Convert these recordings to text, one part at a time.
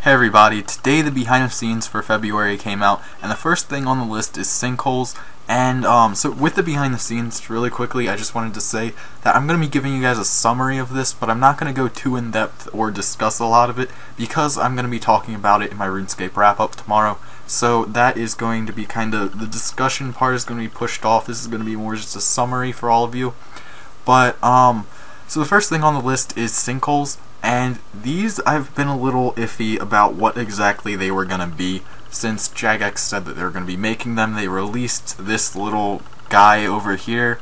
Hey everybody, today the behind the scenes for February came out, and the first thing on the list is Sinkholes. And so with the behind the scenes, really quickly, I just wanted to say that I'm going to be giving you guys a summary of this, but I'm not going to go too in depth or discuss a lot of it, because I'm going to be talking about it in my Runescape wrap up tomorrow. So that is going to be kind of, the discussion part is going to be pushed off. This is going to be more just a summary for all of you. But so the first thing on the list is Sinkholes. And these, I've been a little iffy about what exactly they were going to be, since Jagex said that they were going to be making them. They released this little guy over here,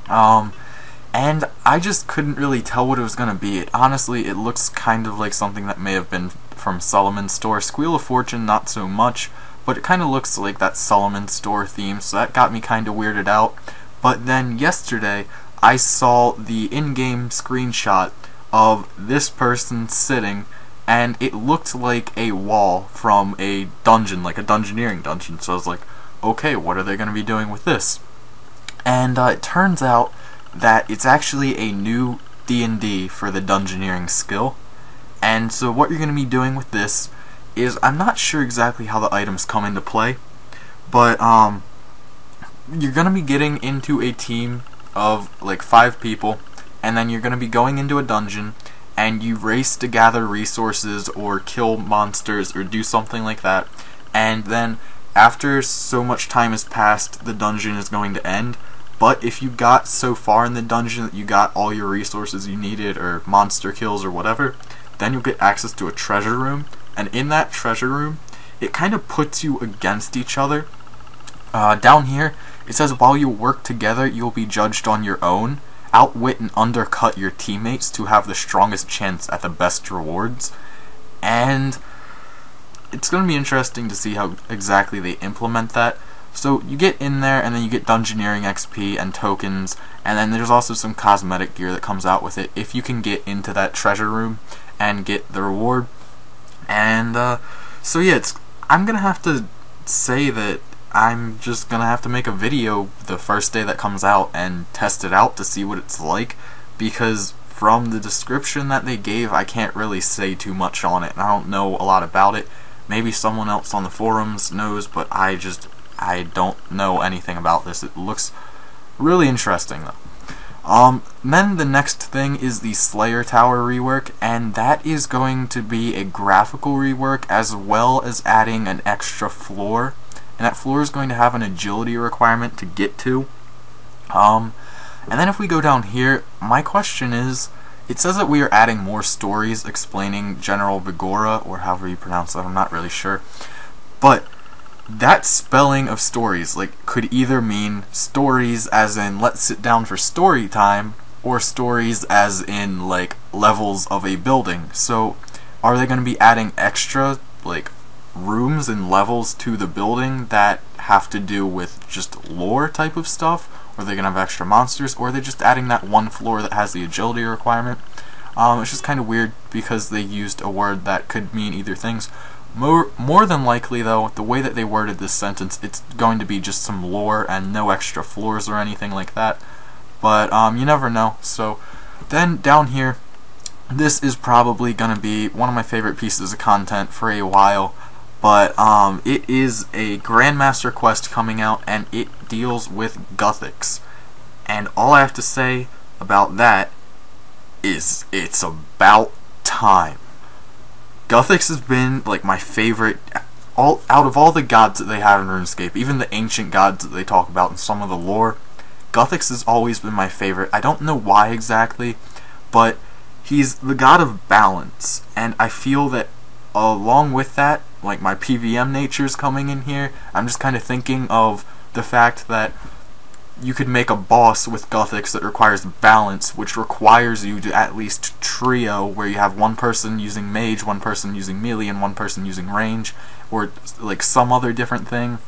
and I just couldn't really tell what it was going to be. Honestly, it looks kind of like something that may have been from Solomon's Store. Squeal of Fortune, not so much, but it kind of looks like that Solomon's Store theme, so that got me kind of weirded out. But then yesterday, I saw the in-game screenshot of this person sitting, and it looked like a wall from a dungeon, like a dungeoneering dungeon. So I was like, okay, what are they going to be doing with this? And it turns out that it's actually a new D&D for the dungeoneering skill. And so what you're going to be doing with this is, I'm not sure exactly how the items come into play, but you're going to be getting into a team of like 5 people, and then you're going to be going into a dungeon, and you race to gather resources or kill monsters or do something like that. And then after so much time has passed, the dungeon is going to end. But if you got so far in the dungeon that you got all your resources you needed, or monster kills or whatever, then you'll get access to a treasure room. And in that treasure room, it kind of puts you against each other. Down here, it says while you work together, you'll be judged on your own. Outwit and undercut your teammates to have the strongest chance at the best rewards. And it's going to be interesting to see how exactly they implement that. So you get in there, and then you get dungeoneering XP and tokens, and then there's also some cosmetic gear that comes out with it if you can get into that treasure room and get the reward. And so yeah, I'm going to have to say that I'm just gonna have to make a video the first day that comes out and test it out to see what it's like, because from the description that they gave, I can't really say too much on it, and I don't know a lot about it. Maybe someone else on the forums knows, but I don't know anything about this. It looks really interesting though. Then the next thing is the Slayer Tower rework, and that is going to be a graphical rework as well as adding an extra floor. And that floor is going to have an agility requirement to get to. And then if we go down here, my question is, it says that we are adding more stories explaining General Vigora, or however you pronounce that, I'm not really sure. But that spelling of stories, like, could either mean stories as in let's sit down for story time, or stories as in like levels of a building. So are they going to be adding extra like rooms and levels to the building that have to do with just lore type of stuff, or are they gonna have extra monsters, or are they just adding that one floor that has the agility requirement? It's just kind of weird because they used a word that could mean either things. More than likely though, the way that they worded this sentence, it's going to be just some lore and no extra floors or anything like that, but you never know. So then down here, this is probably gonna be one of my favorite pieces of content for a while. But it is a Grandmaster quest coming out, and it deals with Gothics. And all I have to say about that is it's about time. Gothics has been like my favorite out of all the gods that they have in RuneScape, even the ancient gods that they talk about in some of the lore. Gothics has always been my favorite. I don't know why exactly, but he's the god of balance, and I feel that along with that, like my PVM nature's coming in here. I'm just kind of thinking of the fact that you could make a boss with Gothics that requires balance, which requires you to at least trio, where you have one person using mage, one person using melee, and one person using range, or like some other different thing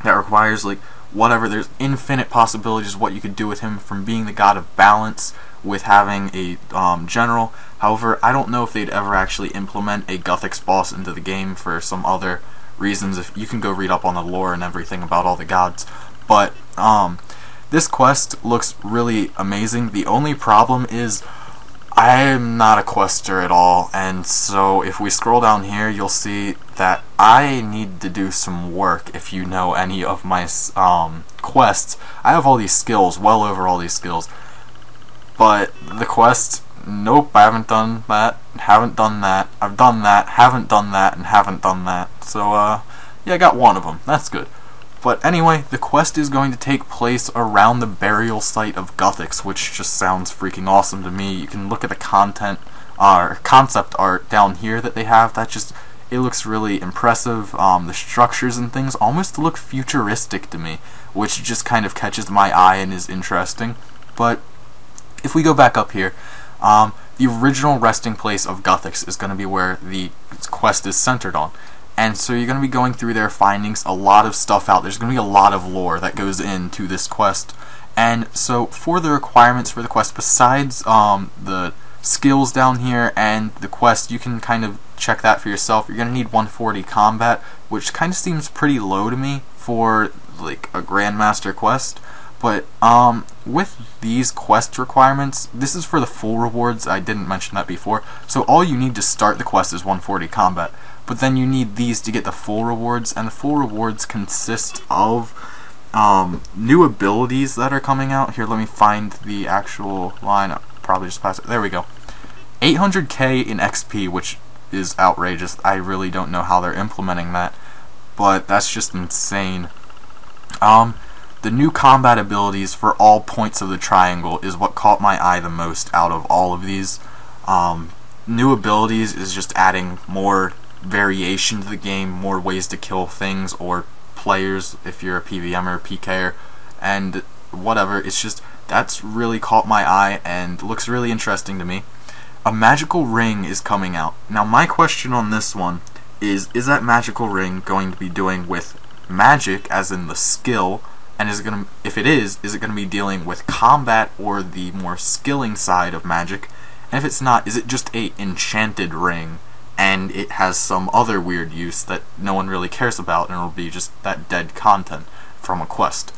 that requires like whatever. There's infinite possibilities of what you could do with him, from being the god of balance with having a general. However, I don't know if they'd ever actually implement a Gothics boss into the game for some other reasons. If you can go read up on the lore and everything about all the gods. But this quest looks really amazing. The only problem is I'm not a quester at all, and so if we scroll down here, you'll see that I need to do some work. If you know any of my quests, I have all these skills, well over all these skills, but the quest, nope, I haven't done that, haven't done that, I've done that, haven't done that, and haven't done that. So, yeah, I got one of them. That's good. But anyway, the quest is going to take place around the burial site of Guthix, which just sounds freaking awesome to me. You can look at the concept art down here that they have. That just, it looks really impressive. The structures and things almost look futuristic to me, which just kind of catches my eye and is interesting. But if we go back up here, the original resting place of Guthix is going to be where the quest is centered on. And so you're going to be going through their findings, a lot of stuff out. There's going to be a lot of lore that goes into this quest. And so for the requirements for the quest, besides the skills down here and the quest, you can kind of check that for yourself. You're going to need 140 combat, which kind of seems pretty low to me for like a Grandmaster quest. But with these quest requirements, this is for the full rewards. I didn't mention that before. So all you need to start the quest is 140 combat. But then you need these to get the full rewards, and the full rewards consist of new abilities that are coming out. Here, let me find the actual line. I'll probably just pass it. There we go. 800k in XP, which is outrageous. I really don't know how they're implementing that, but that's just insane. The new combat abilities for all points of the triangle is what caught my eye the most out of all of these. New abilities is just adding more variation to the game, more ways to kill things or players if you're a PVM or a PKer, and whatever. It's just, that's really caught my eye and looks really interesting to me. A magical ring is coming out. Now my question on this one is that magical ring going to be doing with magic, as in the skill, and is it going to, if it is it going to be dealing with combat or the more skilling side of magic? And if it's not, is it just a enchanted ring and it has some other weird use that no one really cares about, and it'll be just that dead content from a quest?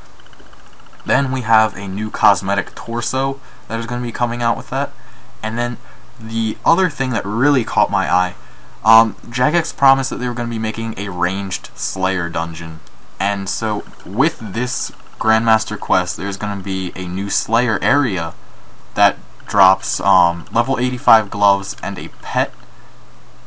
Then we have a new cosmetic torso that is going to be coming out with that. And then the other thing that really caught my eye, Jagex promised that they were going to be making a ranged Slayer dungeon. And so with this Grandmaster quest, there's going to be a new Slayer area that drops level 85 gloves and a pet.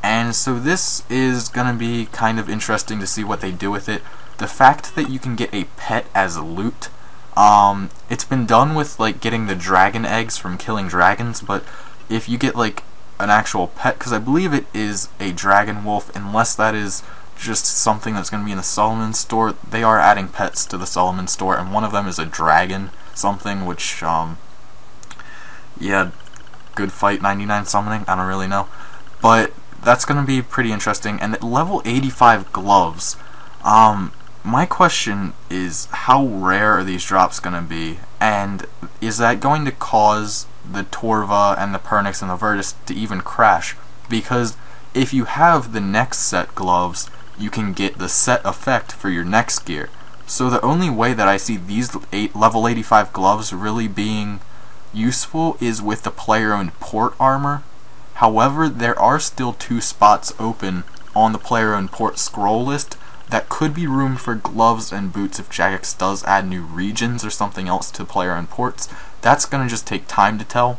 And so this is going to be kind of interesting to see what they do with it. The fact that you can get a pet as loot, it's been done with like getting the dragon eggs from killing dragons, but if you get like an actual pet, because I believe it is a dragon wolf, unless that is just something that's going to be in the Solomon store, they are adding pets to the Solomon store, and one of them is a dragon something, which yeah, good fight 99 summoning, I don't really know, but that's going to be pretty interesting. And at level 85 gloves, my question is, how rare are these drops going to be, and is that going to cause the Torva and the Pernix and the Virtus to even crash? Because if you have the next set gloves, you can get the set effect for your next gear. So the only way that I see these level 85 gloves really being useful is with the player-owned port armor. However, there are still 2 spots open on the player-owned port scroll list that could be room for gloves and boots if Jagex does add new regions or something else to player-owned ports. That's going to just take time to tell.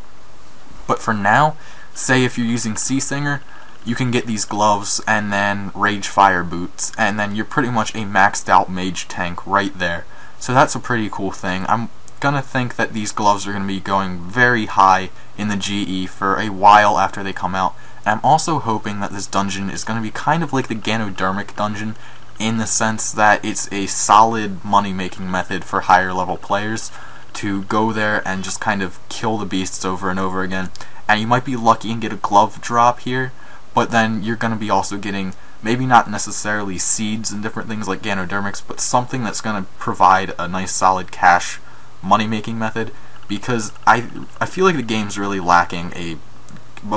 But for now, say if you're using Sea Singer, you can get these gloves and then Rage Fire boots, and then you're pretty much a maxed out mage tank right there. So that's a pretty cool thing. I'm gonna think that these gloves are gonna be going very high in the GE for a while after they come out. And I'm also hoping that this dungeon is gonna be kind of like the Ganodermic dungeon, in the sense that it's a solid money-making method for higher level players to go there and just kind of kill the beasts over and over again. And you might be lucky and get a glove drop here, but then you're going to be also getting, maybe not necessarily seeds and different things like Ganodermics, but something that's going to provide a nice solid cash money-making method, because I feel like the game's really lacking a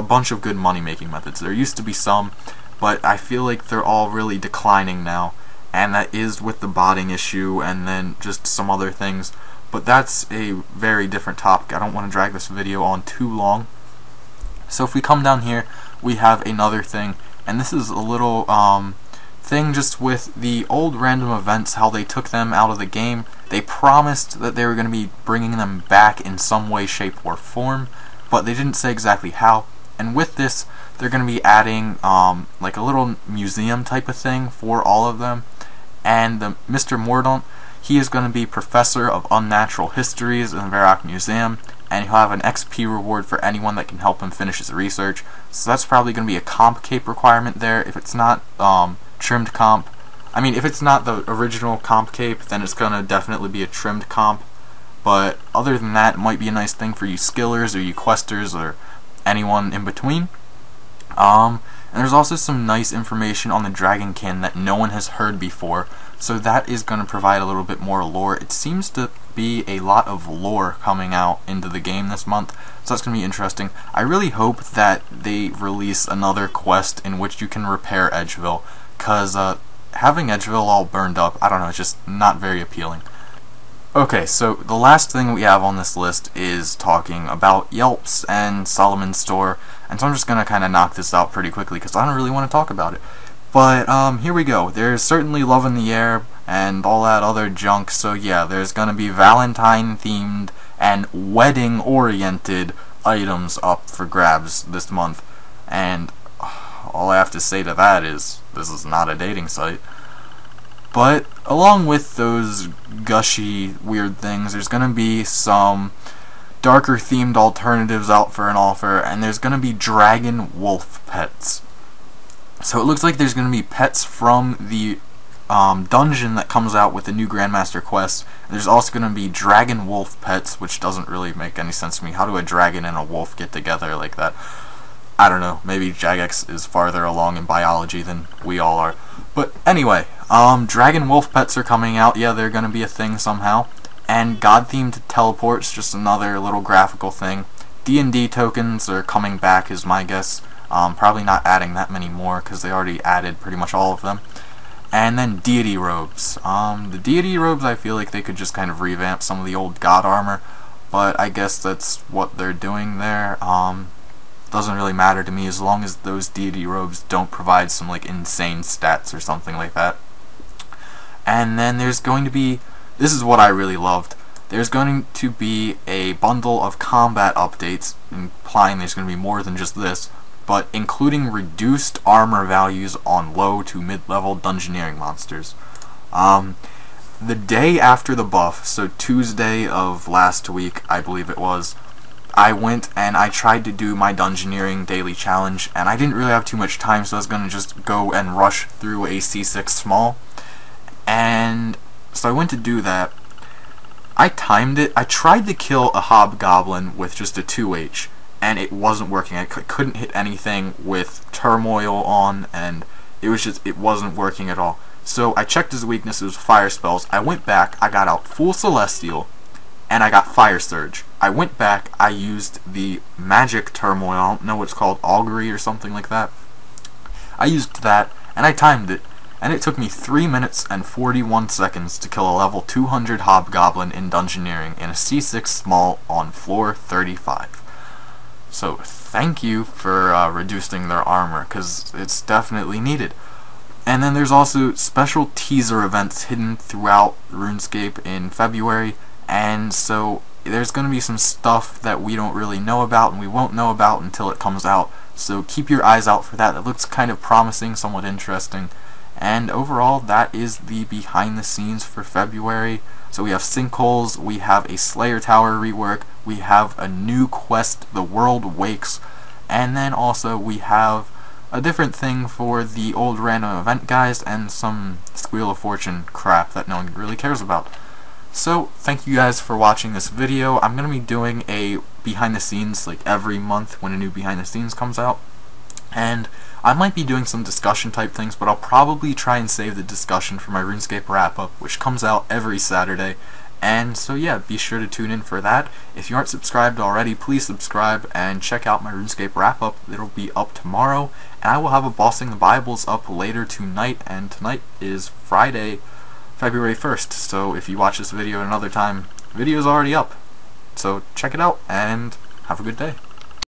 bunch of good money-making methods. There used to be some, but I feel like they're all really declining now, and that is with the botting issue and then just some other things. But that's a very different topic. I don't want to drag this video on too long. So if we come down here, we have another thing, and this is a little thing just with the old random events, how they took them out of the game. They promised that they were going to be bringing them back in some way, shape, or form, but they didn't say exactly how. And with this, they're going to be adding like a little museum type of thing for all of them. And Mr. Mordaunt, he is going to be Professor of Unnatural Histories in the Varrock Museum, and he'll have an XP reward for anyone that can help him finish his research. So that's probably going to be a comp cape requirement there. If it's not trimmed comp, I mean, if it's not the original comp cape, then it's going to definitely be a trimmed comp. But other than that, it might be a nice thing for you skillers or you questers or anyone in between. And there's also some nice information on the Dragonkin that no one has heard before, so that is going to provide a little bit more lore. It seems to be a lot of lore coming out into the game this month, so that's going to be interesting. I really hope that they release another quest in which you can repair Edgeville, because having Edgeville all burned up, I don't know, it's just not very appealing. Okay, so the last thing we have on this list is talking about Yelps and Solomon's Store, and so I'm just going to kind of knock this out pretty quickly because I don't really want to talk about it. But here we go. There's certainly love in the air and all that other junk, so yeah, there's going to be Valentine-themed and wedding-oriented items up for grabs this month, and all I have to say to that is, this is not a dating site. But along with those gushy weird things, there's going to be some darker themed alternatives out for an offer, and there's going to be dragon wolf pets. So it looks like there's going to be pets from the dungeon that comes out with the new Grandmaster quest. There's also going to be dragon wolf pets, which doesn't really make any sense to me. How do a dragon and a wolf get together like that? I don't know, maybe Jagex is farther along in biology than we all are. But anyway, dragon wolf pets are coming out. Yeah, they're going to be a thing somehow. And god-themed teleports, just another little graphical thing. D&D tokens are coming back is my guess. Probably not adding that many more because they already added pretty much all of them. And then deity robes. The deity robes, I feel like they could just kind of revamp some of the old god armor, but I guess that's what they're doing there. Doesn't really matter to me as long as those deity robes don't provide some like insane stats or something like that. And then there's going to be, this is what I really loved, there's going to be a bundle of combat updates, implying there's going to be more than just this, but including reduced armor values on low to mid-level dungeoneering monsters. The day after the buff, so Tuesday of last week, I believe it was, I went and I tried to do my dungeoneering daily challenge, and I didn't really have too much time, so I was going to just go and rush through a C6 small. And so I went to do that. I timed it. I tried to kill a hobgoblin with just a 2H, and it wasn't working. I couldn't hit anything with turmoil on, and it wasn't working at all. So I checked his weaknesses, fire spells. I went back, I got out full Celestial, and I got Fire Surge. I went back, I used the magic turmoil, I don't know what it's called, augury or something like that. I used that, and I timed it, and it took me 3 minutes and 41 seconds to kill a level 200 hobgoblin in dungeoneering in a C6 small on floor 35. So thank you for reducing their armor, because it's definitely needed. And then there's also special teaser events hidden throughout RuneScape in February, and so there's going to be some stuff that we don't really know about, and we won't know about until it comes out, so keep your eyes out for that. It looks kind of promising, somewhat interesting. And overall, that is the behind the scenes for February. So we have Sinkholes, we have a Slayer Tower rework, we have a new quest, The World Wakes, and then also we have a different thing for the old random event guys and some Squeal of Fortune crap that no one really cares about. So, thank you guys for watching this video. I'm going to be doing a behind the scenes like every month when a new behind the scenes comes out. And I might be doing some discussion type things, but I'll probably try and save the discussion for my RuneScape wrap-up, which comes out every Saturday. And so yeah, be sure to tune in for that. If you aren't subscribed already, please subscribe and check out my RuneScape wrap-up. It'll be up tomorrow, and I will have a Bossing the Bibles up later tonight, and tonight is Friday, February 1st, so if you watch this video at another time, the video is already up. So check it out, and have a good day.